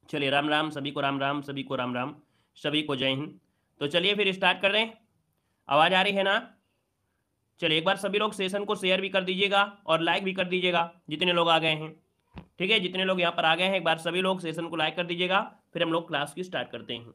चलिए राम राम, सभी को राम राम, सभी को राम राम, सभी को जय हिंद। तो चलिए फिर स्टार्ट कर दें। आवाज़ आ रही है ना? चलिए एक बार सभी लोग सेशन को शेयर भी कर दीजिएगा और लाइक भी कर दीजिएगा जितने लोग आ गए हैं। ठीक है, जितने लोग यहाँ पर आ गए हैं एक बार सभी लोग सेशन को लाइक कर दीजिएगा, फिर हम लोग क्लास की स्टार्ट करते हैं।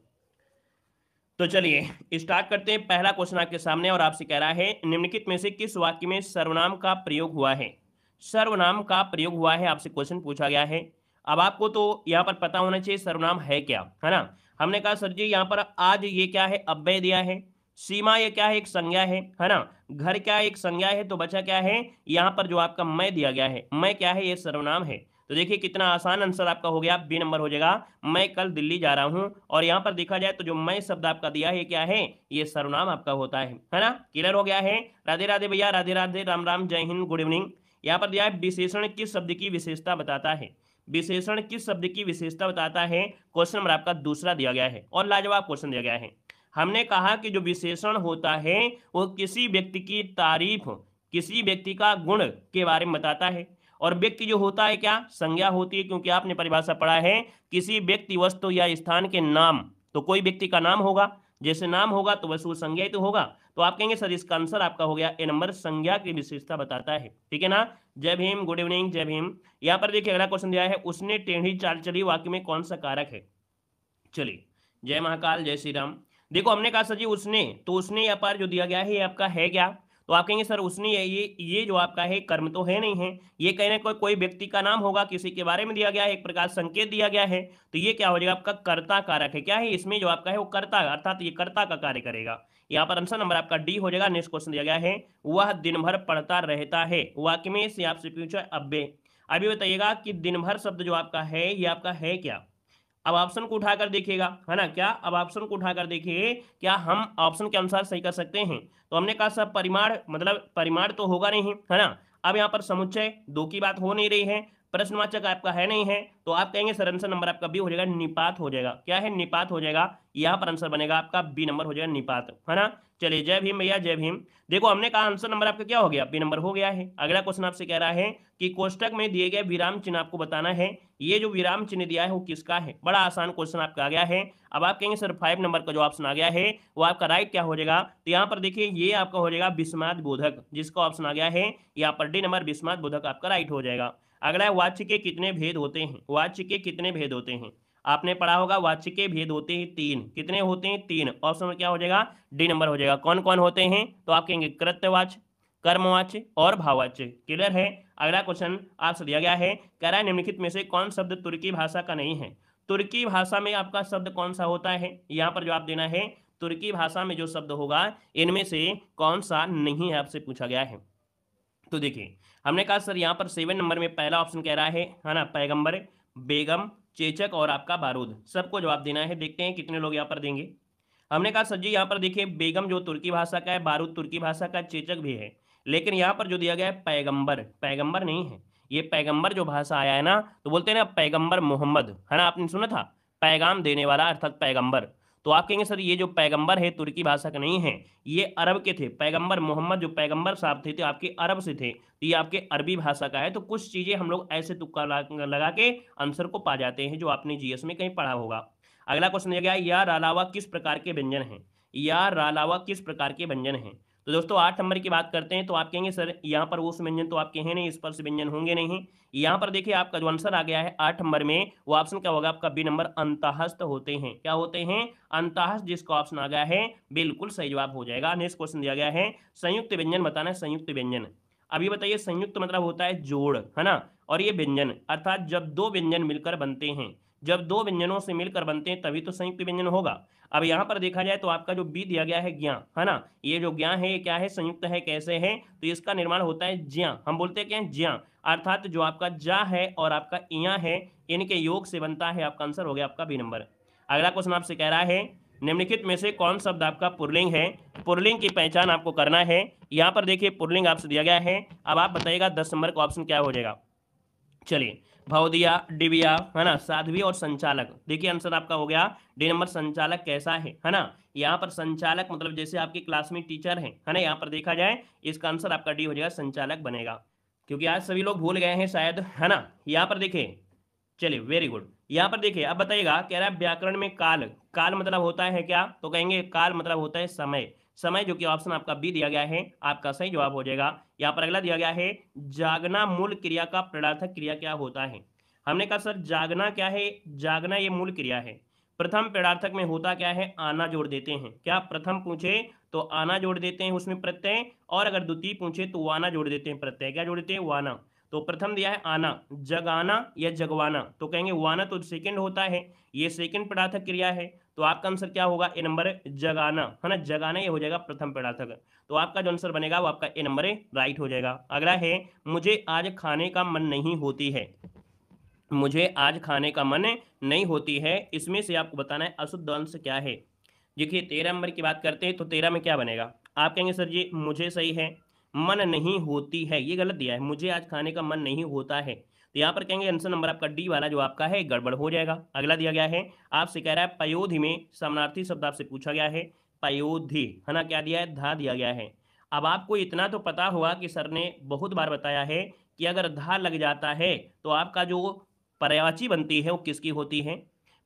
तो चलिए स्टार्ट करते हैं। पहला क्वेश्चन आपके सामने और आपसे कह रहा है निम्नलिखित में से किस वाक्य में सर्वनाम का प्रयोग हुआ है। सर्वनाम का प्रयोग हुआ है, आपसे क्वेश्चन पूछा गया है। अब आपको तो यहाँ पर पता होना चाहिए सर्वनाम है क्या, है ना। हमने कहा सर जी यहाँ पर आज ये क्या है, अव्यय दिया है। सीमा ये क्या है, एक संज्ञा है ना। घर क्या है, एक संज्ञा है। तो बचा क्या है, यहाँ पर जो आपका मैं दिया गया है, मैं क्या है, ये सर्वनाम है। तो देखिए कितना आसान आंसर आपका हो गया, बी नंबर हो जाएगा। मैं कल दिल्ली जा रहा हूं। और यहां पर देखा जाए तो जो मैं शब्द आपका दिया है क्या है, ये सर्वनाम आपका होता है ना। क्लियर हो गया है। राधे राधे भैया, राधे राधे, राम राम, जय हिंद, गुड इवनिंग। यहां पर दिया है विशेषण किस शब्द की विशेषता बताता है। विशेषण किस शब्द की विशेषता बताता है, क्वेश्चन नंबर आपका दूसरा दिया गया है और लाजवाब क्वेश्चन दिया गया है। हमने कहा कि जो विशेषण होता है वो किसी व्यक्ति की तारीफ, किसी व्यक्ति का गुण के बारे में बताता है। और व्यक्ति जो होता है क्या, संज्ञा होती है, क्योंकि आपने परिभाषा पढ़ा है किसी व्यक्ति, वस्तु या स्थान के नाम। तो कोई व्यक्ति का नाम होगा, जैसे नाम होगा तो वस्तु संज्ञा ही तो होगा। तो आप कहेंगे सर इसका आंसर आपका हो गया ए नंबर, संज्ञा की विशेषता बताता है। ठीक है ना। जय भीम, गुड इवनिंग, जय भीम। यहाँ पर देखिए अगला क्वेश्चन दिया है, उसने टेढ़ी चाल चली वाक्य में कौन सा कारक है। चलिए, जय महाकाल, जय श्री राम। देखो हमने कहा सर जी उसने, तो उसने यहाँ पर जो दिया गया है ये आपका है क्या। तो आप कहेंगे सर उसने ये जो आपका है कर्म तो है नहीं है, ये कहने कोई व्यक्ति का नाम होगा, किसी के बारे में दिया गया है, एक प्रकार संकेत दिया गया है। तो ये क्या हो जाएगा आपका, कर्ता कारक है। क्या है इसमें जो आपका है वो कर्ता, अर्थात ये कर्ता का कार्य करेगा। यहाँ पर आंसर नंबर आपका डी हो जाएगा। नेक्स्ट क्वेश्चन दिया गया है, वह दिन भर पढ़ता रहता है वाक्य में से आपसे पूछा अव्यय। अभी बताइएगा कि दिन भर शब्द जो आपका है ये आपका है क्या। अब ऑप्शन को उठाकर देखिएगा, है ना। क्या, अब ऑप्शन को उठाकर देखिए, क्या हम ऑप्शन के अनुसार सही कर सकते हैं। तो हमने कहा सब परिमाण, मतलब परिमाण तो होगा नहीं, है ना। अब यहाँ पर समुच्चय दो की बात हो नहीं रही है, प्रश्नवाचक आपका है नहीं है। तो आप कहेंगे सर आंसर नंबर आपका बी हो जाएगा, निपात हो जाएगा। क्या है, निपात हो जाएगा। यहाँ पर आंसर बनेगा आपका बी नंबर हो जाएगा, निपात, है ना। चलिए जय भीम भैया, जय भीम। देखो हमने कहा आंसर नंबर आपका क्या हो गया, बी नंबर हो गया है। अगला क्वेश्चन आपसे कह रहा है कि कोष्टक में दिए गए विराम चिन्ह आपको बताना है। ये जो विराम चिन्ह दिया है वो किसका है। बड़ा आसान क्वेश्चन आपका आ गया है। अब आप कहेंगे सर 5 नंबर का जो ऑप्शन आ गया है वो आपका राइट क्या हो जाएगा। तो यहाँ पर देखिए ये आपका हो जाएगा विस्माद बोधक, जिसका ऑप्शन आ गया है यहाँ पर डी नंबर, विस्माद बोधक आपका राइट हो जाएगा। अगला है वाच्य के कितने भेद होते हैं। वाच्य के कितने भेद होते हैं, आपने पढ़ा होगा वाच्य के भेद होते हैं 3। कितने होते हैं, 3। ऑप्शन में क्या हो जाएगा, डी नंबर हो जाएगा। कौन कौन होते हैं, तो आप कहेंगे कृत्यवाच्य, कर्मवाच्य और भाववाच्य। क्लियर है। अगला क्वेश्चन आपसे दिया गया है, कह रहा है निम्नलिखित में से कौन शब्द तुर्की भाषा का नहीं है। तुर्की भाषा में आपका शब्द कौन सा होता है, यहाँ पर जवाब देना है। तुर्की भाषा में जो शब्द होगा इनमें से कौन सा नहीं है, आपसे पूछा गया है। तो देखिए हमने कहा सर यहाँ पर 7 नंबर में पहला ऑप्शन कह रहा है ना, पैगंबर, बेगम, चेचक और आपका बारूद। सबको जवाब देना है, देखते हैं कितने लोग यहाँ पर देंगे। हमने कहा सर जी यहाँ पर देखिए बेगम जो तुर्की भाषा का है, बारूद तुर्की भाषा का, चेचक भी है। लेकिन यहाँ पर जो दिया गया है पैगंबर, पैगंबर नहीं है। ये पैगंबर जो भाषा आया है ना, तो बोलते हैं ना पैगंबर मोहम्मद, है ना, आपने सुना था, पैगाम देने वाला अर्थात पैगंबर। तो आप कहेंगे सर ये जो पैगंबर है तुर्की भाषा का नहीं है, ये अरब के थे। पैगंबर मोहम्मद जो पैगंबर साहब थे आपके अरब से थे, तो ये आपके अरबी भाषा का है। तो कुछ चीजें हम लोग ऐसे तुक्का लगा के आंसर को पा जाते हैं, जो आपने जीएस में कहीं पढ़ा होगा। अगला क्वेश्चन दिया गया, या रालावा किस प्रकार के व्यंजन हैं। या रालावा किस प्रकार के व्यंजन हैं। तो दोस्तों 8 नंबर की बात करते हैं, तो आप कहेंगे सर यहाँ पर उस व्यंजन तो आपके हैं नहीं, स्पर्श व्यंजन होंगे नहीं। यहाँ पर देखिए आपका जो आंसर आ गया है 8 नंबर में, वो ऑप्शन क्या होगा आपका बी नंबर, अंतःस्थ होते हैं। क्या होते हैं, अंतःस्थ, जिसका ऑप्शन आ गया है बिल्कुल सही जवाब हो जाएगा। नेक्स्ट क्वेश्चन दिया गया है, संयुक्त व्यंजन बताना है। संयुक्त व्यंजन, अभी बताइए, संयुक्त मतलब होता है जोड़, है ना। और ये व्यंजन अर्थात जब दो व्यंजन मिलकर बनते हैं, जब दो व्यंजनों से मिलकर बनते हैं तभी तो संयुक्त व्यंजन होगा। अब यहाँ पर देखा जाए तो आपका जो बी दिया गया है ज्ञा, है ना, ये जो ज्ञा है ये क्या है, संयुक्त है, कैसे है, तो इसका निर्माण होता है ज्या। हम बोलते हैं क्या, ज्या, अर्थात जो आपका जा है और आपका इया है, इनके योग से बनता है। आपका आंसर हो गया आपका बी नंबर। अगला क्वेश्चन आपसे कह रहा है, निम्नलिखित में से कौन शब्द आपका पुल्लिंग है। पुल्लिंग की पहचान आपको करना है। यहाँ पर देखिए पुल्लिंग आपसे दिया गया है। अब आप बताइएगा 10 नंबर का ऑप्शन क्या हो जाएगा। चलिए, भवदिया, डिबिया, है ना, साध्वी और संचालक। देखिए आंसर आपका हो गया डी नंबर, संचालक कैसा है ना। यहाँ पर संचालक मतलब जैसे आपकी क्लास में टीचर है ना। यहाँ पर देखा जाए इसका आंसर आपका डी हो जाएगा, संचालक बनेगा। क्योंकि आज सभी लोग भूल गए हैं शायद, है ना। यहाँ पर देखिए चलिए वेरी गुड। यहाँ पर देखिए अब बताइएगा, कह रहा है व्याकरण में काल, काल मतलब होता है क्या, तो कहेंगे काल मतलब होता है समय, समय, जो कि ऑप्शन आपका बी दिया गया है, आपका सही जवाब हो जाएगा। यहाँ पर अगला दिया गया है, जागना मूल क्रिया का प्रणार्थक क्रिया क्या होता है। हमने कहा सर जागना क्या है, जागना ये मूल क्रिया है। प्रथम प्रणार्थक में होता क्या है, आना जोड़ देते हैं। क्या प्रथम पूछे तो आना जोड़ देते हैं उसमें प्रत्यय, और अगर द्वितीय पूछे तो वाना जोड़ देते हैं प्रत्यय। क्या जोड़ देते हैं, वाना। तो प्रथम दिया है आना, जगाना या जगवाना, तो कहेंगे वाना तो सेकंड होता है, ये सेकंड प्रणार्थक क्रिया है। तो आपका आंसर क्या होगा, ए नंबर जगाना, है ना, जगाना ये हो जाएगा प्रथम प्रणार्थक। तो आपका जो आंसर बनेगा वो आपका ए नंबर राइट हो जाएगा। अगला है, मुझे आज खाने का मन नहीं होती है, मुझे आज खाने का मन नहीं होती है, इसमें से आपको बताना है अशुद्ध अंश क्या है। देखिए 13 नंबर की बात करते हैं तो 13 में क्या बनेगा, आप कहेंगे सर जी मुझे सही है, मन नहीं होती है ये गलत दिया है, मुझे आज खाने का मन नहीं होता है, तो यहाँ पर कहेंगे आंसर नंबर आपका डी वाला जो आपका है गड़बड़ हो जाएगा। अगला दिया गया है, आपसे कह रहा है पयोधि में समानार्थी शब्द आपसे पूछा गया है, पयोधि, है ना, क्या दिया है, धा दिया गया है। अब आपको इतना तो पता होगा कि सर ने बहुत बार बताया है कि अगर धा लग जाता है तो आपका जो पर्यायवाची बनती है वो किसकी होती है,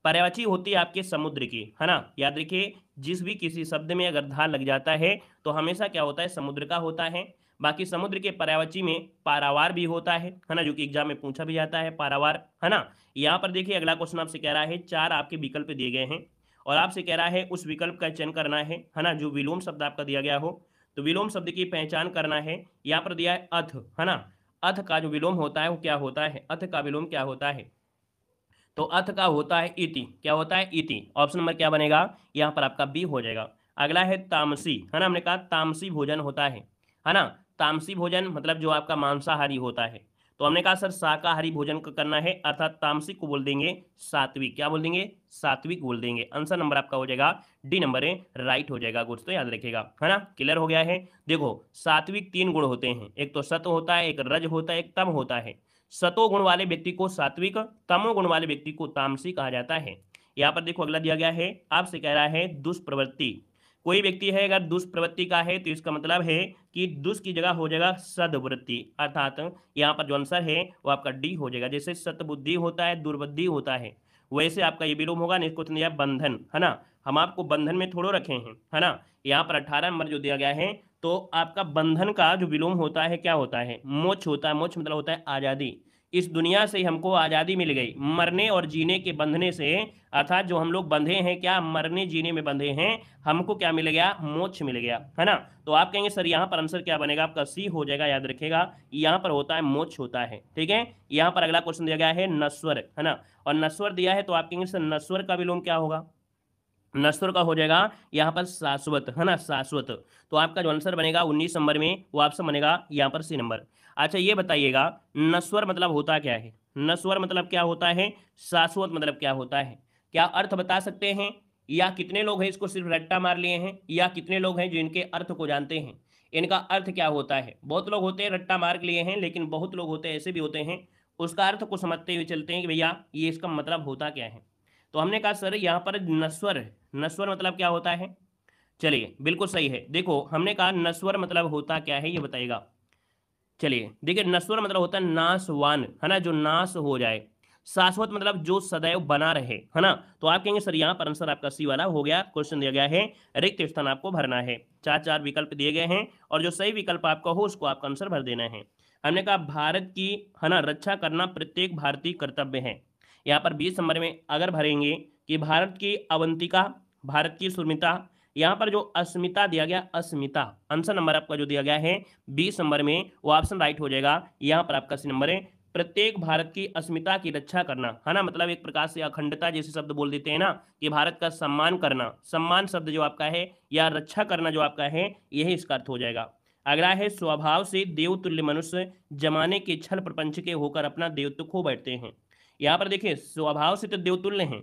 पर्यायवाची होती है आपके समुद्र की, है ना। याद रखिए जिस भी किसी शब्द में अगर धा लग जाता है तो हमेशा क्या होता है, समुद्र का होता है। बाकी समुद्र के पर्यायवाची में पारावार भी होता है ना, जो कि एग्जाम में पूछा भी जाता है, पारावार, है ना। यहाँ पर देखिए अगला क्वेश्चन आपसे कह रहा है, 4 आपके विकल्प दिए गए हैं और आपसे कह रहा है उस विकल्प का चयन करना है ना, जो विलोम शब्द आपका दिया गया हो, तो विलोम शब्द की पहचान करना है। यहाँ पर दिया है अथ, है ना, अथ का जो विलोम होता है वो क्या होता है, अथ का विलोम क्या होता है, तो अथ का होता है इति, क्या होता है, इति। ऑप्शन नंबर क्या बनेगा, यहाँ पर आपका बी हो जाएगा। अगला है तामसी, है ना, हमने कहा तामसी भोजन होता है ना, तामसी भोजन मतलब जो आपका मांसाहारी होता है। तो हमने कहा सर शाकाहारी भोजन का करना है, अर्थात तामसिक को बोल देंगे सात्विक, क्या बोल देंगे, सात्विक बोल देंगे। आंसर नंबर आपका हो जाएगा डी नंबर राइट हो जाएगा, कुछ तो याद रखिएगा, है ना, क्लियर हो गया है। देखो सात्विक 3 गुण होते हैं, एक तो सत्व होता है, एक रज होता है, एक तम होता है। सतो गुण वाले व्यक्ति को सात्विक, तमो गुण वाले व्यक्ति को तामसिक कहा जाता है। यहाँ पर देखो अगला दिया गया है, आपसे कह रहा है दुष्प्रवृत्ति, कोई व्यक्ति है अगर दुष्प्रवृत्ति का है तो इसका मतलब है कि दुष्ट की जगह हो जाएगा सद्वृत्ति, अर्थात यहाँ पर जो आंसर है वो आपका डी हो जाएगा। जैसे सतबुद्धि होता है, दुर्बुद्धि होता है, वैसे आपका ये विलोम होगा। इसको दिया बंधन, है ना, हम आपको बंधन में थोड़ो रखे हैं, है ना। यहाँ पर 18 नंबर जो दिया गया है, तो आपका बंधन का जो विलोम होता है क्या होता है, मोक्ष होता है। मोक्ष मतलब होता है आज़ादी, इस दुनिया से हमको आज़ादी मिल गई, मरने और जीने के बंधने से, अर्थात जो हम लोग बंधे हैं, क्या मरने जीने में बंधे हैं, हमको क्या मिल गया, मोक्ष मिल गया, है ना। तो आप कहेंगे सर यहाँ पर आंसर क्या बनेगा, आपका सी हो जाएगा। याद रखिएगा यहाँ पर होता है मोक्ष होता है, ठीक है। यहाँ पर अगला क्वेश्चन दिया गया है नश्वर, है ना, और नश्वर दिया है तो आप कहेंगे सर नश्वर का विलोम क्या होगा, नश्वर का हो जाएगा यहाँ पर शाश्वत, है ना, शाश्वत। तो आपका जो आंसर बनेगा 19 नंबर में वो ऑप्शन बनेगा यहाँ पर सी नंबर। अच्छा ये बताइएगा नश्वर मतलब होता क्या है, नश्वर मतलब क्या होता है, शाश्वत मतलब क्या होता है, क्या अर्थ बता सकते हैं, या कितने लोग हैं इसको सिर्फ रट्टा मार लिए हैं, या कितने लोग हैं जो इनके अर्थ को जानते हैं, इनका अर्थ क्या होता है। बहुत लोग होते हैं रट्टा मार लिए हैं, लेकिन बहुत लोग होते हैं ऐसे भी होते हैं उसका अर्थ को समझते हुए चलते हैं कि भैया ये इसका मतलब होता क्या है। तो हमने कहा सर यहाँ पर नश्वर, नश्वर मतलब क्या होता है, चलिए बिल्कुल सही है। देखो हमने कहा नश्वर मतलब होता क्या है ये बताइएगा। चलिए देखिए नश्वर मतलब होता है नाशवान, है ना, जो नाश हो जाए। शाश्वत मतलब जो सदैव बना रहे, है ना। तो आप कहेंगे सर यहाँ पर आंसर आपका सी वाला हो गया। क्वेश्चन दिया गया है रिक्त स्थान आपको भरना है, 4 विकल्प दिए गए हैं और जो सही विकल्प आपका हो उसको आपका आंसर भर देना है। हमने कहा भारत की, है ना, रक्षा करना प्रत्येक भारतीय कर्तव्य है। यहाँ पर 20 नंबर में अगर भरेंगे कि भारत की अवंतिका, भारत की सुरमिता, यहाँ पर जो अस्मिता दिया गया, अस्मिता, आंसर नंबर आपका जो दिया गया है 20 नंबर में वो ऑप्शन राइट हो जाएगा। यहाँ पर आपका सी नंबर है प्रत्येक भारत की अस्मिता की रक्षा करना, है ना, मतलब एक प्रकार से अखंडता जैसे शब्द बोल देते हैं ना, कि भारत का सम्मान करना, सम्मान शब्द जो आपका है या रक्षा करना जो आपका है यही इसका अर्थ हो जाएगा। अगला है स्वभाव से देवतुल्य मनुष्य जमाने के छल प्रपंच के होकर अपना देवत्व खो बैठते हैं। यहाँ पर देखिए स्वभाव से तो देवतुल्य हैं,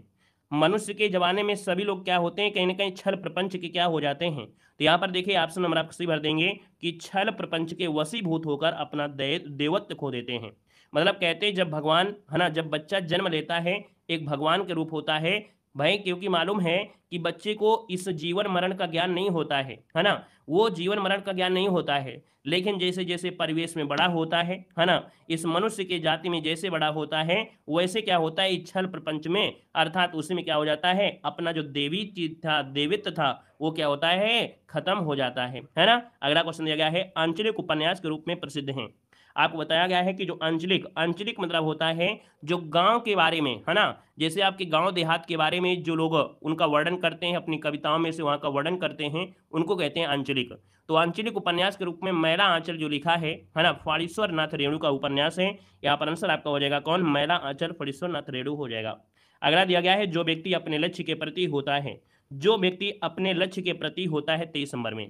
मनुष्य के जमाने में सभी लोग क्या होते हैं, कहीं ना कहीं छल प्रपंच के क्या हो जाते हैं। तो यहाँ पर देखिए ऑप्शन नंबर आप सी भर देंगे कि छल प्रपंच के वशीभूत होकर अपना देवत्व खो देते हैं। मतलब कहते हैं जब भगवान, है ना, जब बच्चा जन्म लेता है एक भगवान के रूप होता है, भाई क्योंकि मालूम है कि बच्चे को इस जीवन मरण का ज्ञान नहीं होता है ना, वो जीवन मरण का ज्ञान नहीं होता है। लेकिन जैसे जैसे परिवेश में बड़ा होता है ना, इस मनुष्य की जाति में जैसे बड़ा होता है, वैसे क्या होता है, इस छल प्रपंच में अर्थात उसी में क्या हो जाता है, अपना जो देवी चीज था, देवित्व था, वो क्या होता है, खत्म हो जाता है ना। अगला क्वेश्चन दिया गया है, आंचलिक उपन्यास के रूप में प्रसिद्ध है। आपको बताया गया है कि जो आंचलिक, आंचलिक मतलब होता है जो गांव के बारे में, है ना, जैसे आपके गांव देहात के बारे में जो लोग उनका वर्णन करते हैं, अपनी कविताओं में से वहां का वर्णन करते हैं, उनको कहते हैं आंचलिक। तो आंचलिक उपन्यास के रूप में मैला आंचल जो लिखा है ना, फणीश्वर नाथ रेणु का उपन्यास है। यहाँ पर आंसर आपका हो जाएगा कौन, मैला आंचल फणीश्वर नाथ रेणु हो जाएगा। अगला दिया गया है, जो व्यक्ति अपने लक्ष्य के प्रति होता है, जो व्यक्ति अपने लक्ष्य के प्रति होता है 23 नंबर में।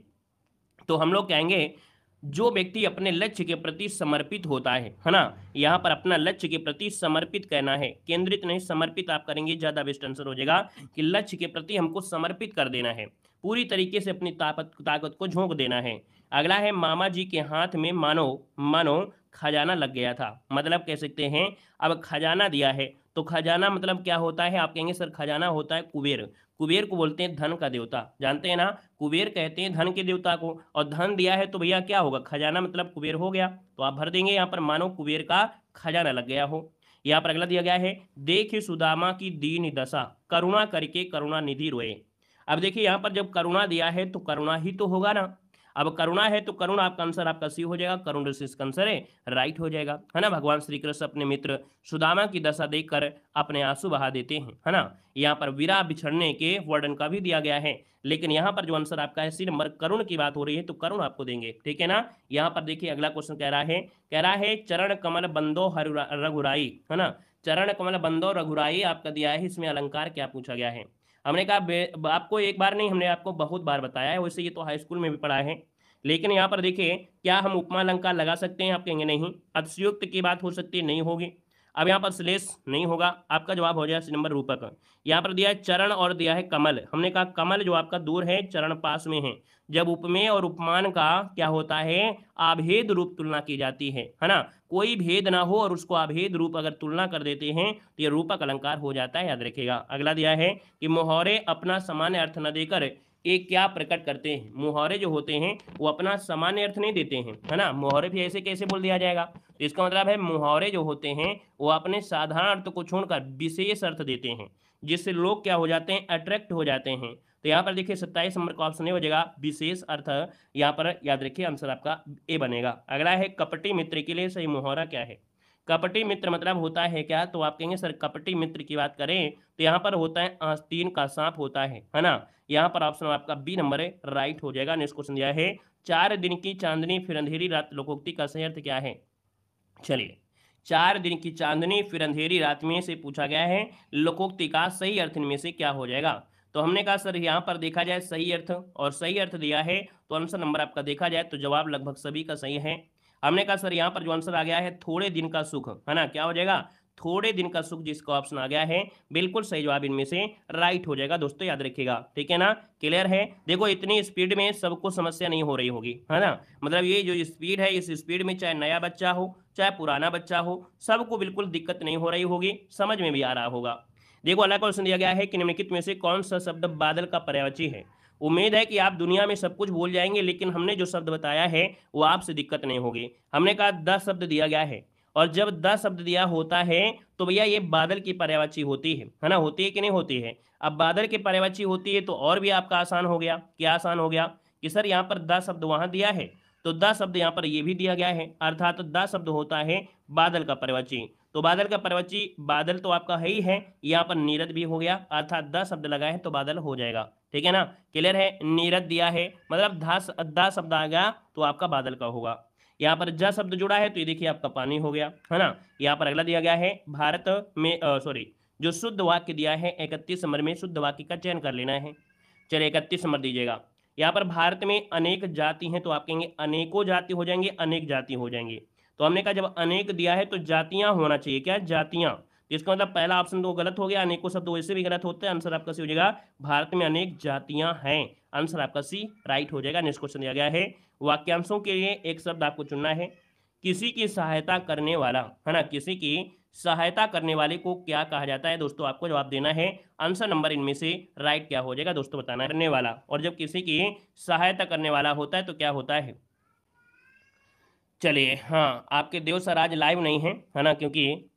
तो हम लोग कहेंगे जो व्यक्ति अपने लक्ष्य के प्रति समर्पित होता है ना, यहाँ पर अपना लक्ष्य के प्रति समर्पित कहना है, केंद्रित नहीं, समर्पित आप करेंगे ज्यादा बेस्ट आंसर हो जाएगा कि लक्ष्य के प्रति हमको समर्पित कर देना है, पूरी तरीके से अपनी ताकत को झोंक देना है। अगला है, मामा जी के हाथ में मानो मानो खजाना लग गया था, मतलब कह सकते हैं अब खजाना दिया है, तो खजाना मतलब क्या होता है, आप कहेंगे सर खजाना होता है कुबेर, कुबेर को बोलते हैं धन का देवता, जानते हैं ना, कुबेर कहते हैं धन के देवता को, और धन दिया है तो भैया क्या होगा, खजाना मतलब कुबेर हो गया, तो आप भर देंगे यहाँ पर मानो कुबेर का खजाना लग गया हो। यहाँ पर अगला दिया गया है, देख सुदामा की दीन दशा, करुणा करके करुणा निधि रोए। अब देखिए यहाँ पर जब करुणा दिया है तो करुणा ही तो होगा ना, अब करुणा है तो करुणा आपका आंसर आपका सी हो जाएगा, करुण ऋषि इसका आंसर है, राइट हो जाएगा, है ना। भगवान श्री कृष्ण अपने मित्र सुदामा की दशा देखकर अपने आंसू बहा देते हैं, है ना। यहाँ पर विरह बिछड़ने के वर्णन का भी दिया गया है, लेकिन यहाँ पर जो आंसर आपका है सी नंबर, करुण की बात हो रही है तो करुण आपको देंगे, ठीक है ना। यहाँ पर देखिए अगला क्वेश्चन कह रहा है चरण कमल बंदो रघुराई, है ना, चरण कमल बंदो रघुराई आपका दिया है, इसमें अलंकार क्या पूछा गया है। हमने कहा आपको एक बार नहीं, हमने आपको बहुत बार बताया है, वैसे ये तो हाई स्कूल में भी पढ़ा है, लेकिन यहाँ पर देखिए क्या हम उपमा अलंकार लगा सकते हैं, आप कहेंगे नहीं। अतिशयोक्त की बात हो सकती है, नहीं होगी। अब यहाँ पर श्लेष नहीं होगा, आपका जवाब हो जाएगा नंबर रूपक। यहाँ पर दिया है चरण और दिया है कमल, हमने कहा कमल जो आपका दूर है, चरण पास में है। जब उपमेय और उपमान का क्या होता है, आभेद रूप तुलना की जाती है ना, कोई भेद ना हो और उसको आभेद रूप अगर तुलना कर देते हैं तो ये रूपक अलंकार हो जाता है, याद रखिएगा। अगला दिया है कि मोहरे अपना सामान्य अर्थ न देकर एक क्या प्रकट करते हैं, मुहावरे जो होते हैं वो अपना सामान्य अर्थ नहीं देते हैं, है ना, मुहावरे भी ऐसे कैसे बोल दिया जाएगा, तो इसका मतलब है मुहावरे जो होते हैं वो अपने साधारण अर्थ को छोड़कर विशेष अर्थ देते हैं, जिससे लोग क्या हो जाते हैं, अट्रैक्ट हो जाते हैं। तो यहाँ पर देखिए 27 नंबर का ऑप्शन हो जाएगा विशेष अर्थ, यहाँ पर याद रखिए आंसर आपका ए बनेगा। अगला है, कपटी मित्र के लिए सही मुहावरा क्या है। कपटी मित्र मतलब होता है क्या, तो आप कहेंगे सर कपटी मित्र की बात करें तो यहाँ पर होता है आस्तीन का सांप होता है ना। यहाँ पर ऑप्शन आपका बी नंबर है, राइट हो जाएगा। नेक्स्ट क्वेश्चन दिया है, 4 दिन की चांदनी फिर अंधेरी रात लोकोक्ति का सही अर्थ क्या है। चलिए, 4 दिन की चांदनी फिर अंधेरी रात में से पूछा गया है, लोकोक्ति का सही अर्थ इनमें से क्या हो जाएगा। तो हमने कहा सर यहाँ पर देखा जाए सही अर्थ, और सही अर्थ दिया है तो आंसर नंबर आपका देखा जाए तो जवाब लगभग सभी का सही है। हमने कहा सर यहाँ पर जो आंसर आ गया है थोड़े दिन का सुख, है ना, क्या हो जाएगा, थोड़े दिन का सुख, जिसका ऑप्शन आ गया है बिल्कुल सही जवाब इनमें से राइट हो जाएगा दोस्तों, याद रखिएगा, ठीक है ना। क्लियर है, देखो इतनी स्पीड में सबको समस्या नहीं हो रही होगी, है ना, मतलब ये जो स्पीड है, इस स्पीड में चाहे नया बच्चा हो चाहे पुराना बच्चा हो, सबको बिल्कुल दिक्कत नहीं हो रही होगी, समझ में भी आ रहा होगा। देखो अगला क्वेश्चन दिया गया है कि निम्नलिखित में से कौन सा शब्द बादल का पर्यायवाची है। उम्मीद है कि आप दुनिया में सब कुछ भूल जाएंगे, लेकिन हमने जो शब्द बताया है वो आपसे दिक्कत नहीं होगी। हमने कहा 10 शब्द दिया गया है, और जब 10 शब्द दिया होता है तो भैया ये बादल की पर्यायवाची होती है ना, होती है कि नहीं होती है। अब बादल की पर्यायवाची होती है तो और भी आपका आसान हो गया, क्या आसान हो गया कि सर यहाँ पर 10 शब्द वहां दिया है तो 10 शब्द यहाँ पर ये भी दिया गया है, अर्थात 10 शब्द होता है बादल का पर्यायवाची। तो बादल का पर्यायवाची बादल तो आपका है ही है, यहाँ पर नीरद भी हो गया, अर्थात 10 शब्द लगाए हैं तो बादल हो जाएगा, ठीक है ना। क्लियर है, नीरद दिया है मतलब 10 शब्द आ गया तो आपका बादल का होगा। यहाँ पर ज शब्द जुड़ा है तो ये देखिए आपका पानी हो गया, है ना। यहाँ पर अगला दिया गया है, भारत में सॉरी जो शुद्ध वाक्य दिया है 31 नंबर में शुद्ध वाक्य का चयन कर लेना है। चलिए 31 नंबर दीजिएगा। यहाँ पर भारत में अनेक जाति हैं तो आप कहेंगे अनेकों जाति हो जाएंगे, अनेक जाति हो जाएंगे। तो हमने कहा जब अनेक दिया है तो जातियां होना चाहिए, क्या जातियां, तो इसका मतलब पहला ऑप्शन तो गलत हो गया, अनेकों शब्द वैसे भी गलत होते हैं, आंसर आपका सी हो जाएगा भारत में अनेक जातियां हैं, आंसर आपका सी राइट हो जाएगा। नेक्स्ट क्वेश्चन दिया गया है, वाक्यांशों के लिए एक शब्द आपको चुनना है, किसी की सहायता करने वाला, है ना, किसी की सहायता करने वाले को क्या कहा जाता है? दोस्तों आपको जवाब देना है, आंसर नंबर इनमें से राइट क्या हो जाएगा दोस्तों बताना है। करने वाला, और जब किसी की सहायता करने वाला होता है तो क्या होता है? चलिए, हाँ आपके देव सर आज लाइव नहीं है ना, क्योंकि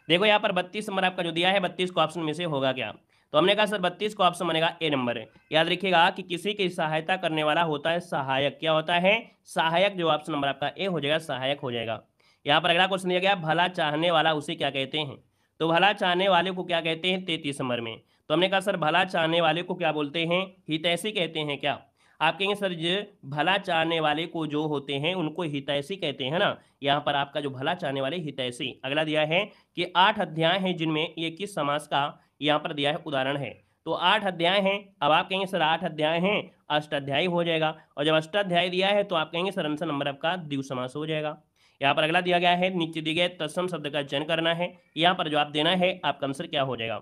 देखो यहाँ पर 32 नंबर आपका जो दिया है, 32 को ऑप्शन में से होगा क्या? तो हमने कहा सर 32 को ऑप्शन बनेगा ए नंबर है। याद रखिएगा कि किसी की सहायता करने वाला होता है सहायक। क्या होता है? सहायक। जो ऑप्शन नंबर आपका ए हो जाएगा, सहायक हो जाएगा। यहाँ पर अगला क्वेश्चन दिया गया, भला चाहने वाला उसे क्या कहते हैं? तो भला चाहने वाले को क्या कहते हैं 33 नंबर में? तो हमने कहा सर भला चाहने वाले को क्या बोलते हैं? हितैषी कहते हैं क्या? आप कहेंगे सर जो भला चाहने वाले को जो होते हैं उनको हितैषी कहते हैं ना। यहाँ पर आपका जो भला चाहने वाले हितैषी। अगला दिया है कि 8 अध्याय हैं जिनमें ये किस समास का यहाँ पर दिया है उदाहरण है? तो 8 अध्याय हैं। अब आप कहेंगे सर 8 अध्याय हैं, अष्टाध्यायी हो जाएगा। और जब अष्टाध्यायी दिया है तो आप कहेंगे सर आंसर नंबर आपका द्विगु समास हो जाएगा। यहाँ पर अगला दिया गया है, नीचे दिए गए तत्सम शब्द का चयन करना है। यहाँ पर जवाब देना है, आपका आंसर क्या हो जाएगा?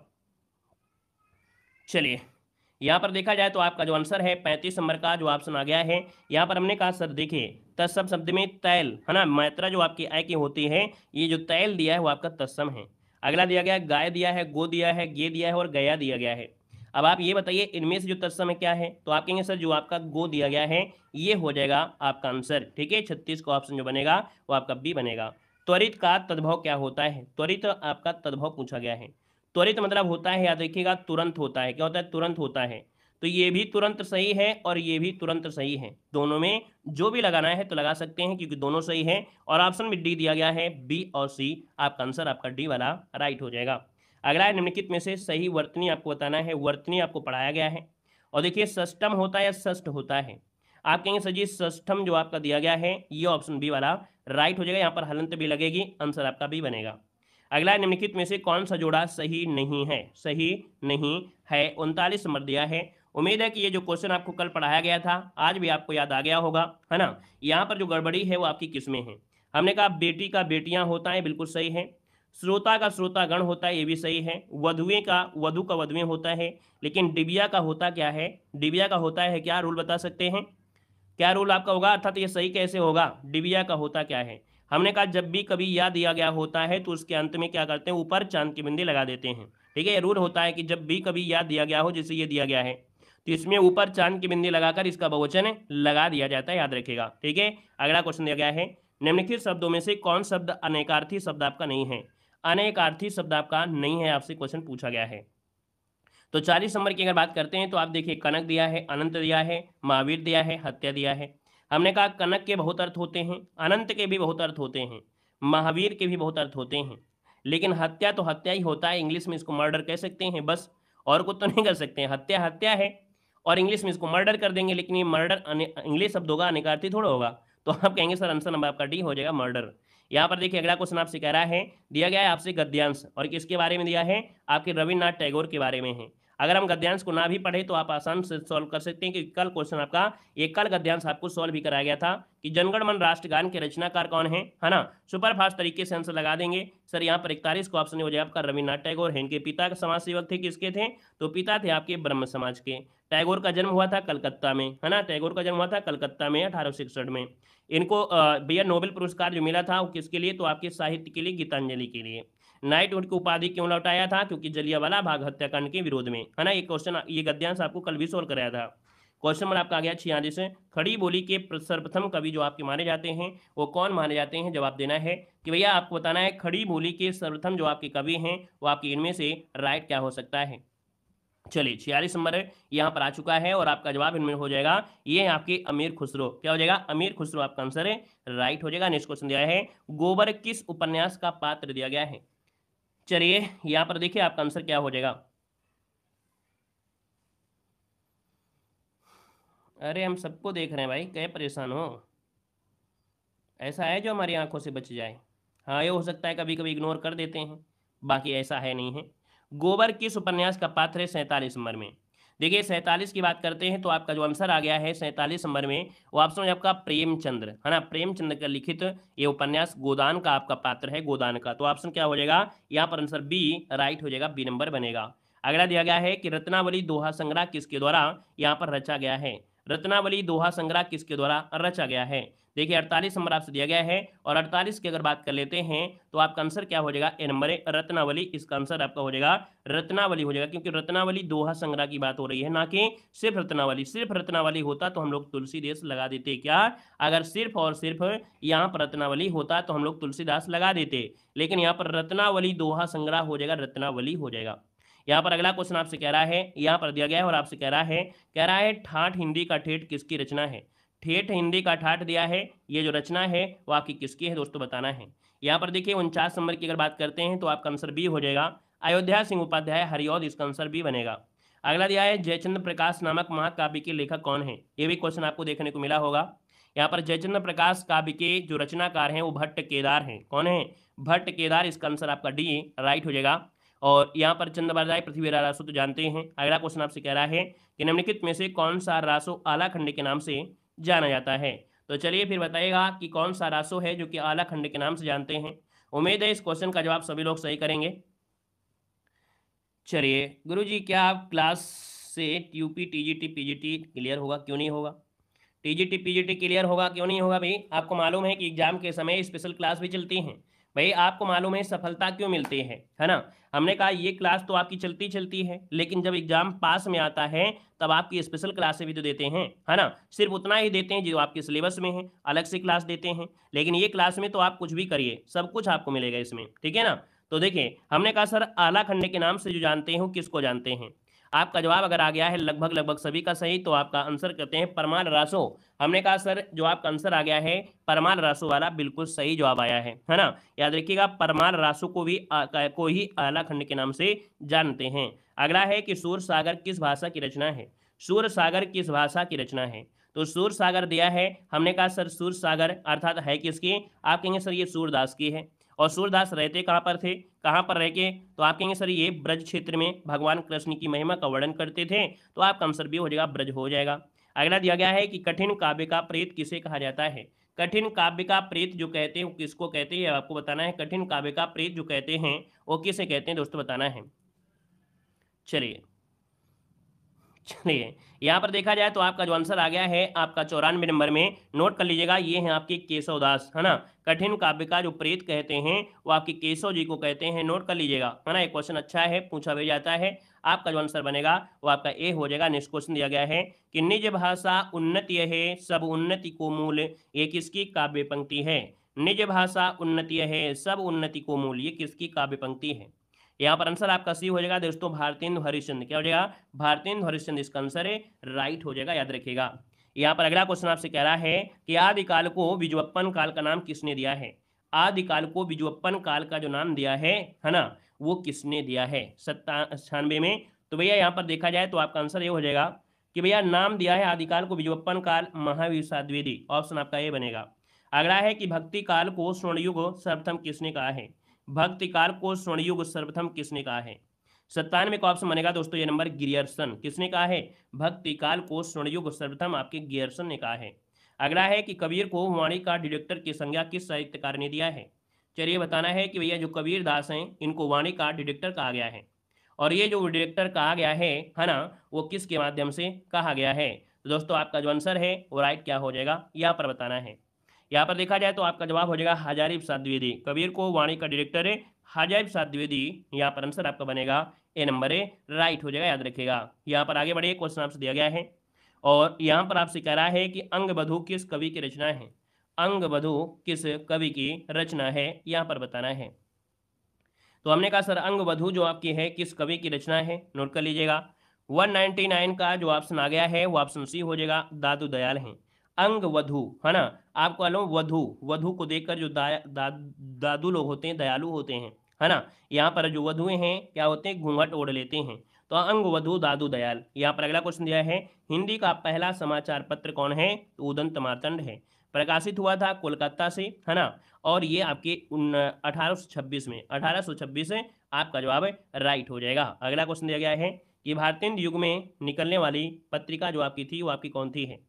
चलिए यहाँ पर देखा जाए तो आपका जो आंसर है 35 नंबर का जो ऑप्शन आ गया है। यहाँ पर हमने कहा सर देखिए तत्सम शब्द में तैल है ना, मात्रा जो आपकी ऐ की होती है, ये जो तैल दिया है वो आपका तत्सम है। अगला दिया गया है गाय दिया है, गो दिया है, गे दिया है और गया दिया गया है। अब आप ये बताइए इनमें से जो तत्सम है क्या है? तो आप कहेंगे सर जो आपका गो दिया गया है ये हो जाएगा आपका आंसर। ठीक है, 36 का ऑप्शन जो बनेगा वो आपका बी बनेगा। त्वरित का तद्भव क्या होता है? त्वरित आपका तद्भव पूछा गया है। त्वरित मतलब होता है, याद रखिएगा तुरंत होता है। क्या होता है? तुरंत होता है। तो ये भी तुरंत सही है और ये भी तुरंत सही है। दोनों में जो भी लगाना है तो लगा सकते हैं क्योंकि दोनों सही है। और ऑप्शन में डी दिया गया है, बी और सी। आपका आंसर आपका डी वाला राइट हो जाएगा। अगला है निम्नलिखित में से सही वर्तनी आपको बताना है। वर्तनी आपको पढ़ाया गया है और देखिए षष्टम होता है या षष्ठ होता है? आप कहेंगे सर जी षष्ठम जो आपका दिया गया है ये ऑप्शन बी वाला राइट हो जाएगा। यहाँ पर हलंत भी लगेगी, आंसर आपका बी बनेगा। अगला निम्नलिखित में से कौन सा जोड़ा सही नहीं है? सही नहीं है 39 नंबर दिया है। उम्मीद है कि ये जो क्वेश्चन आपको कल पढ़ाया गया था आज भी आपको याद आ गया होगा, है ना। यहाँ पर जो गड़बड़ी है वो आपकी किसमें है? हमने कहा बेटी का बेटियां होता है, बिल्कुल सही है। श्रोता का श्रोतागण होता है, ये भी सही है। वधुएं का वधु का वधुएं होता है, लेकिन डिबिया का होता क्या है? डिबिया का होता है क्या? रूल बता सकते हैं? क्या रूल आपका होगा, अर्थात ये सही कैसे होगा? डिबिया का होता क्या है? हमने कहा जब भी कभी या दिया गया होता है तो उसके अंत में क्या करते हैं? ऊपर चांद की बिंदी लगा देते हैं। ठीक है, ये रूल होता है कि जब भी कभी या दिया गया हो, जैसे ये दिया गया है, तो इसमें ऊपर चांद की बिंदी लगाकर इसका बहुवचन लगा दिया जाता है, याद रखिएगा। ठीक है, अगला क्वेश्चन दिया गया है, निम्नलिखित शब्दों में से कौन शब्द अनेकार्थी शब्द आपका नहीं है? अनेकार्थी शब्द आपका नहीं है, आपसे क्वेश्चन पूछा गया है। तो 40 नंबर की अगर बात करते हैं तो आप देखिए कनक दिया है, अनंत दिया है, महावीर दिया है, हत्या दिया है। हमने कहा कनक के बहुत अर्थ होते हैं, अनंत के भी बहुत अर्थ होते हैं, महावीर के भी बहुत अर्थ होते हैं, लेकिन हत्या तो हत्या ही होता है। इंग्लिश में इसको मर्डर कह सकते हैं बस, और कुछ तो नहीं कर सकते हैं। हत्या हत्या है और इंग्लिश में इसको मर्डर कर देंगे, लेकिन ये मर्डर इंग्लिश शब्द होगा, अनेकार्थी थोड़ा होगा। तो आप कहेंगे सर आंसर नंबर आपका डी हो जाएगा, मर्डर। यहाँ पर देखिए अगला क्वेश्चन आपसे कह रहा है, दिया गया है आपसे गद्यांश, और किसके बारे में दिया है? आपके रविन्द्रनाथ टैगोर के बारे में है। अगर हम गद्यांश को ना भी पढ़े तो आप आसान से सॉल्व कर सकते हैं कि कल क्वेश्चन आपका ये कल गद्यांश आपको सॉल्व भी कराया गया था कि जनगण मन राष्ट्रगान के रचनाकार कौन है ना। सुपर फास्ट तरीके से आंसर लगा देंगे। सर यहाँ पर 41 को ऑप्शन हो जाएगा आपका रविन्द्रनाथ टैगोर है। इनके पिता के समाज सेवक थे, किसके थे? तो पिता थे आपके ब्रह्म समाज के। टैगोर का जन्म हुआ था कलकत्ता में, है ना। टैगोर का जन्म हुआ था कलकत्ता में 1861 में। इनको भैया नोबेल पुरस्कार जो मिला था वो किसके लिए? तो आपके साहित्य के लिए, गीतांजलि के लिए। नाइटहुड की उपाधि क्यों लौटाया था? क्योंकि जलियांवाला बाग हत्याकांड के विरोध में, है ना। ये क्वेश्चन, ये गद्यांश आपको कल भी सोल्व कराया था। क्वेश्चन नंबर आपका आ गया 46 से, खड़ी बोली के सर्वप्रथम कवि जो आपके माने जाते हैं वो कौन माने जाते हैं? जवाब देना है कि भैया आपको बताना है खड़ी बोली के सर्वप्रथम जो आपके कवि हैं वो आपके इनमें से राइट क्या हो सकता है। चलिए 46 नंबर यहाँ पर आ चुका है और आपका जवाब इनमें हो जाएगा ये है आपके अमीर खुसरो। क्या हो जाएगा? अमीर खुसरो आपका आंसर है, राइट हो जाएगा। नेक्स्ट क्वेश्चन दिया है, गोबर किस उपन्यास का पात्र दिया गया है? चलिए यहाँ पर देखिए आपका आंसर क्या हो जाएगा। अरे हम सबको देख रहे हैं भाई, क्या परेशान हो? ऐसा है जो हमारी आंखों से बच जाए? हाँ ये हो सकता है, कभी कभी इग्नोर कर देते हैं, बाकी ऐसा है नहीं है। गोबर किस उपन्यास का पात्र है 47 नंबर में? देखिए 47 की बात करते हैं तो आपका जो आंसर आ गया है 47 नंबर में वो ऑप्शन है आपका प्रेमचंद्र, है ना। प्रेमचंद्र का लिखित ये उपन्यास गोदान का आपका पात्र है, गोदान का। तो ऑप्शन क्या हो जाएगा यहाँ पर? आंसर बी राइट हो जाएगा, बी नंबर बनेगा। अगला दिया गया है कि रत्नावली दोहा संग्रह किसके द्वारा यहाँ पर रचा गया है? रत्नावली दोहा संग्रह किसके द्वारा रचा गया है? देखिए 48 नंबर आपसे दिया गया है और 48 की अगर बात कर लेते हैं तो आपका आंसर क्या हो जाएगा, ए नंबर है रत्नावली। इसका आंसर आपका हो जाएगा रत्नावली हो जाएगा, क्योंकि रत्नावली दोहा संग्रह की बात हो रही है, ना कि सिर्फ रत्नावली। सिर्फ रत्नावली होता तो हम लोग तुलसीदास लगा देते क्या, अगर सिर्फ और सिर्फ यहाँ पर रत्नावली होता तो हम लोग तुलसीदास लगा देते, लेकिन यहाँ पर रत्नावली दोहा संग्रह हो जाएगा, रत्नावली हो जाएगा। यहाँ पर अगला क्वेश्चन आपसे कह रहा है, यहाँ पर दिया गया है और आपसे कह रहा है ठाठ हिंदी का ठेठ किसकी रचना है। ठेठ हिंदी का ठाठ दिया है, ये जो रचना है वो आपकी किसकी है दोस्तों, बताना है। यहाँ पर देखिए 49 नंबर की अगर बात करते हैं तो आपका आंसर बी हो जाएगा, अयोध्या सिंह उपाध्याय हरिऔध, इसका आंसर बी बनेगा। अगला दिया है जयचंद्र प्रकाश नामक महाकाव्य के लेखक कौन है, ये भी क्वेश्चन आपको देखने को मिला होगा। यहाँ पर जयचंद्र प्रकाश काव्य के जो रचनाकार हैं वो भट्ट केदार हैं। कौन है, भट्ट केदार, इसका आंसर आपका डी राइट हो जाएगा। और यहाँ पर चंद्रबरदाई पृथ्वी रासो तो जानते हैं। अगला क्वेश्चन आपसे कह रहा है कि निम्नलिखित में से कौन सा रासो आला खंड के नाम से जाना जाता है। तो चलिए फिर बताइएगा कि कौन सा रासो है जो कि आला खंड के नाम से जानते हैं। उम्मीद है इस क्वेश्चन का जवाब सभी लोग सही करेंगे। चलिए गुरुजी, क्या आप क्लास से यूपी टीजीटी पीजीटी क्लियर होगा, क्यों नहीं होगा? टीजीटी पीजीटी क्लियर होगा, क्यों नहीं होगा भाई? आपको मालूम है कि एग्जाम के समय स्पेशल क्लास भी चलती हैं भाई, आपको मालूम है सफलता क्यों मिलती है ना। हमने कहा ये क्लास तो आपकी चलती चलती है, लेकिन जब एग्जाम पास में आता है तब आपकी स्पेशल क्लासें भी तो देते हैं, है ना। सिर्फ उतना ही देते हैं जो आपके सिलेबस में है, अलग से क्लास देते हैं, लेकिन ये क्लास में तो आप कुछ भी करिए सब कुछ आपको मिलेगा इसमें, ठीक है ना। तो देखिए हमने कहा सर आला खंड के नाम से जो जानते हो किसको जानते हैं। आपका जवाब अगर आ गया है लगभग लगभग सभी का सही, तो आपका आंसर करते हैं परमाल रासो। हमने कहा सर जो आपका आंसर आ गया है परमाल रासो वाला बिल्कुल सही जवाब आया है ना। याद रखिएगा परमाल रासो को ही आला खंड के नाम से जानते हैं। अगला है कि सूर सागर किस भाषा की रचना है। सूर सागर किस भाषा की रचना है। तो सूर सागर दिया है, हमने कहा सर सूर सागर अर्थात है किसकी, आप कहेंगे सर ये सूरदास की है। और सूरदास रहते कहाँ पर थे, कहाँ पर रह के, तो आप कहेंगे सर ये ब्रज क्षेत्र में भगवान कृष्ण की महिमा का वर्णन करते थे, तो आपका आंसर भी हो जाएगा ब्रज हो जाएगा। अगला दिया गया है कि कठिन काव्य का प्रेत किसे कहा जाता है। कठिन काव्य का प्रेत जो कहते हैं वो किसको कहते हैं आपको बताना है। कठिन काव्य का प्रेत जो कहते हैं वो किसे कहते हैं दोस्तों, बताना है। चलिए यहाँ पर देखा जाए तो आपका जो आंसर आ गया है आपका 94 नंबर में, नोट कर लीजिएगा, ये है आपके केशव दास, है ना। कठिन काव्य का जो प्रेत कहते हैं वो आपके केशव जी को कहते हैं, नोट कर लीजिएगा, है ना। एक क्वेश्चन अच्छा है, पूछा भी जाता है। आपका जो आंसर बनेगा वो आपका ए हो जाएगा। नेक्स्ट क्वेश्चन दिया गया है कि निज भाषा उन्नति है सब उन्नति को मूल, ये किसकी काव्य पंक्ति है। निज भाषा उन्नति है सब उन्नति को मूल, ये किसकी काव्य पंक्ति है। यहाँ पर आंसर आपका सी हो जाएगा दोस्तों, भारतेंदु हरिश्चंद्र। क्या हो जाएगा, भारतेंदु हरिश्चंद्र, इसका आंसर है राइट हो जाएगा, याद रखिएगा। यहाँ पर अगला क्वेश्चन आपसे कह रहा है कि आदिकाल को विजुअप्पन काल का नाम किसने दिया है। आदिकाल को विजुअप्पन काल का जो नाम दिया है ना, वो किसने दिया है 97 में। तो भैया यहाँ पर देखा जाए तो आपका आंसर ये हो जाएगा कि भैया नाम दिया है आदिकाल को विजुअप्पन काल महावीर द्विवेदी, ऑप्शन आपका ये बनेगा। अगला है कि भक्ति काल को स्वर्णयुग सर्वप्रथम किसने कहा है। भक्ति काल को स्वर्णयुग सर्वप्रथम किसने कहा है। 97 का ऑप्शन बनेगा दोस्तों ये नंबर, गियर्सन। किसने कहा है, भक्ति काल को स्वर्णयुग सर्वप्रथम आपके गियर्सन ने कहा है। अगला है कि कबीर को वाणी का डिरेक्टर की संज्ञा किस साहित्यकार ने दिया है। चलिए बताना है कि भैया जो कबीर दास हैं इनको वाणी का डिरेक्टर कहा गया है, और ये जो डायरेक्टर कहा गया है ना, वो किसके माध्यम से कहा गया है। तो दोस्तों आपका जो आंसर है वो राइट क्या हो जाएगा, यहाँ पर बताना है। यहाँ पर देखा जाए तो आपका जवाब हो जाएगा हजारी प्रसाद द्विवेदी। कबीर को वाणी का डायरेक्टर है हजारी प्रसाद द्विवेदी, यहाँ पर आंसर आपका बनेगा ए नंबर है राइट हो जाएगा, याद रखिएगा। यहाँ पर आगे बढ़े, क्वेश्चन आपसे दिया गया है और यहाँ पर आपसे कह रहा है कि अंगबधू किस कवि की रचना है। अंगबधू किस कवि की रचना है, यहाँ पर बताना है। तो हमने कहा सर अंगबधू जो आपकी है किस कवि की रचना है, नोट कर लीजिएगा। 199 का जो ऑप्शन आ गया है वो ऑप्शन सी हो जाएगा, दादू दयाल हैं। अंगवधू, है ना। आपको मालूम वधू, वधू को देखकर जो दादू लोग होते हैं दयालु होते हैं, है ना। यहाँ पर जो वधुएं हैं क्या होते हैं, घूंघट ओढ़ लेते हैं। तो अंगवधू दादू दयाल। यहाँ पर अगला क्वेश्चन दिया है हिंदी का पहला समाचार पत्र कौन है, तो उदंत मार्तंड है। प्रकाशित हुआ था कोलकाता से, है ना। और ये आपके 1826 में, 1826 से आपका जवाब राइट हो जाएगा। अगला क्वेश्चन दिया गया है कि भारतीय युग में निकलने वाली पत्रिका जो आपकी थी वो आपकी कौन थी है।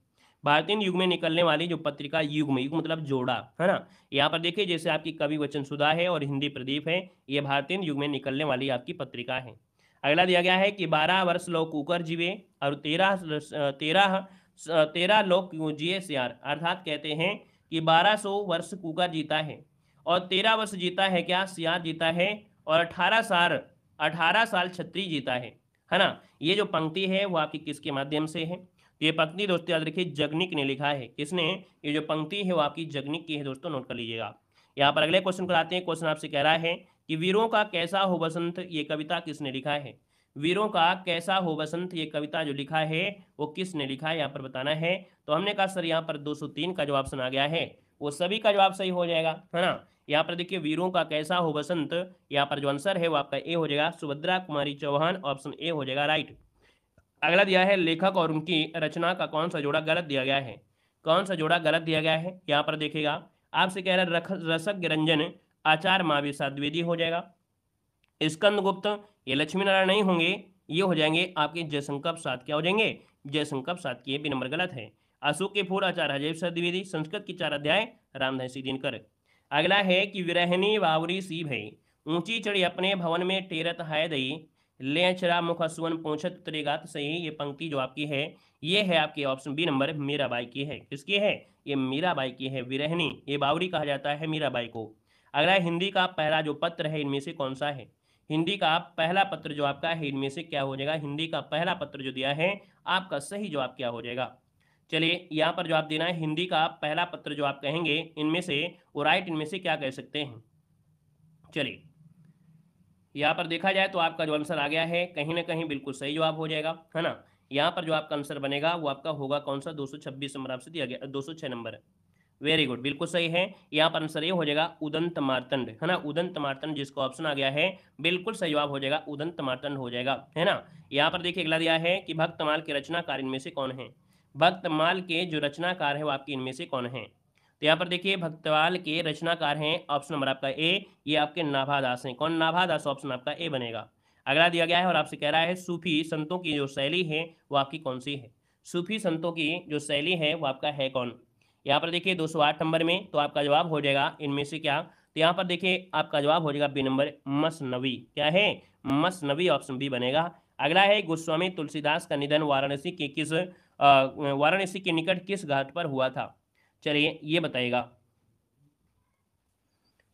भारतीय युग में निकलने वाली जो पत्रिका, युग में, युग मतलब जोड़ा, है ना। यहाँ पर देखिए जैसे आपकी कवि वचन सुधा है और हिंदी प्रदीप है, ये भारतीय युग में निकलने वाली आपकी पत्रिका है। अगला दिया गया है कि 12 वर्ष लोग कुकर जीवे और 13 लोग जिए सियार, अर्थात कहते हैं कि 1200 वर्ष कुकर जीता है और 13 वर्ष जीता है क्या सियार जीता है और 18 साल छत्री जीता है ना। ये जो पंक्ति है वो आपकी किसके माध्यम से है? ये पंक्ति दोस्तों याद रखिए जगनिक ने लिखा है। किसने? ये जो पंक्ति है वो आपकी जगनिक की है दोस्तों, नोट कर लीजिएगा। यहाँ पर अगले क्वेश्चन को आते हैं। क्वेश्चन आपसे कह रहा है कि वीरों का कैसा हो बसंत ये कविता किसने लिखा है? वीरों का कैसा हो बसंत ये कविता जो लिखा है वो किसने लिखा है, यहाँ पर बताना है। तो हमने कहा सर यहाँ पर 203 का जो ऑप्शन आ गया है वो सभी का जवाब सही हो जाएगा, है ना। यहाँ पर देखिए वीरों का कैसा हो बसंत, यहाँ पर जो आंसर है वो आपका ए हो जाएगा, सुभद्रा कुमारी चौहान, ऑप्शन ए हो जाएगा राइट। अगला दिया है लेखक और उनकी रचना का कौन सा जोड़ा गलत दिया गया है? कौन सा जोड़ा गलत दिया गया है? यहाँ पर देखिएगा आपसे कह रहा है रसज्ञ रंजन आचार्य महावीर द्विवेदी हो जाएगा। स्कंदगुप्त ये लक्ष्मी नारायण नहीं होंगे, ये हो जाएंगे आपके जयशंकर प्रसाद। क्या हो जाएंगे? जयशंकर प्रसाद की, बी नंबर गलत है। अशोक के फूल आचार्य अजय प्रसाद द्विवेदी, संस्कृत की 4 अध्याय रामधारी सिंह दिनकर। अगला है कि विरहनी बावरी सी भई ऊंची चढ़ी अपने भवन में टेरत है दई ले चरा मुख सुवन पूछत त्रिगात सही। ये पंक्ति जो आपकी है ये है आपके ऑप्शन बी नंबर मीराबाई की है। किसकी है? ये मीराबाई की है। विरहनी ये बावरी कहा जाता है मीराबाई को। अगला हिंदी का पहला जो पत्र है इनमें से कौन सा है? हिंदी का पहला पत्र जो आपका है इनमें से क्या हो जाएगा? हिंदी का पहला पत्र जो दिया है आपका सही जवाब क्या हो जाएगा? चलिए यहाँ पर जवाब देना है हिंदी का पहला पत्र जो आप कहेंगे इनमें से वो राइट इनमें से क्या कह सकते हैं। चलिए यहाँ पर देखा जाए तो आपका जो आंसर आ गया है कहीं ना कहीं बिल्कुल सही जवाब हो जाएगा, है ना। यहाँ पर जो आपका आंसर बनेगा वो आपका होगा कौन सा? 226 नंबर आपसे दिया गया, 206 नंबर। वेरी गुड, बिल्कुल सही है। यहाँ पर आंसर ये हो जाएगा उदंत मार्तंड, है ना। उदंत मार्तंड जिसका ऑप्शन आ गया है बिल्कुल सही जवाब हो जाएगा, उदंत मार्तंड हो जाएगा, है ना। यहाँ पर देखिए अगला दिया है कि भक्तमाल के रचनाकार इनमें से कौन है? भक्तमाल के जो रचनाकार है वो आपके इनमें से कौन है? तो यहाँ पर देखिए भक्तमाल के रचनाकार हैं, ऑप्शन नंबर आपका ए, ये आपके नाभादास हैं। कौन? नाभादास, ऑप्शन आपका ए बनेगा। अगला दिया गया है और आपसे कह रहा है सूफी संतों की जो शैली है वो आपकी कौन सी है? सूफी संतों की जो शैली है वो आपका है कौन? यहाँ पर देखिए 208 नंबर में तो आपका जवाब हो जाएगा इनमें से क्या? तो यहाँ पर देखिए आपका जवाब हो जाएगा बी नंबर मसनवी। क्या है? मसनवी, ऑप्शन बी बनेगा। अगला है गोस्वामी तुलसीदास का निधन वाराणसी के निकट किस घाट पर हुआ था? चलिए ये बताइएगा।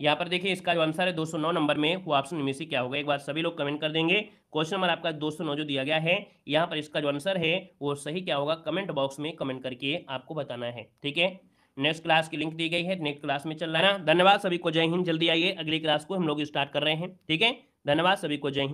यहाँ पर देखिए इसका जो आंसर है 209 नंबर में वो ऑप्शन इनमें से क्या होगा? एक बार सभी लोग कमेंट कर देंगे। क्वेश्चन नंबर आपका 209 जो दिया गया है यहाँ पर इसका जो आंसर है वो सही क्या होगा कमेंट बॉक्स में कमेंट करके आपको बताना है, ठीक है। नेक्स्ट क्लास की लिंक दी गई है, नेक्स्ट क्लास में चल रहा है ना। धन्यवाद सभी को, जय हिंद। जल्दी आइए, अगली क्लास को हम लोग स्टार्ट कर रहे हैं, ठीक है। धन्यवाद सभी को, जय हिंद।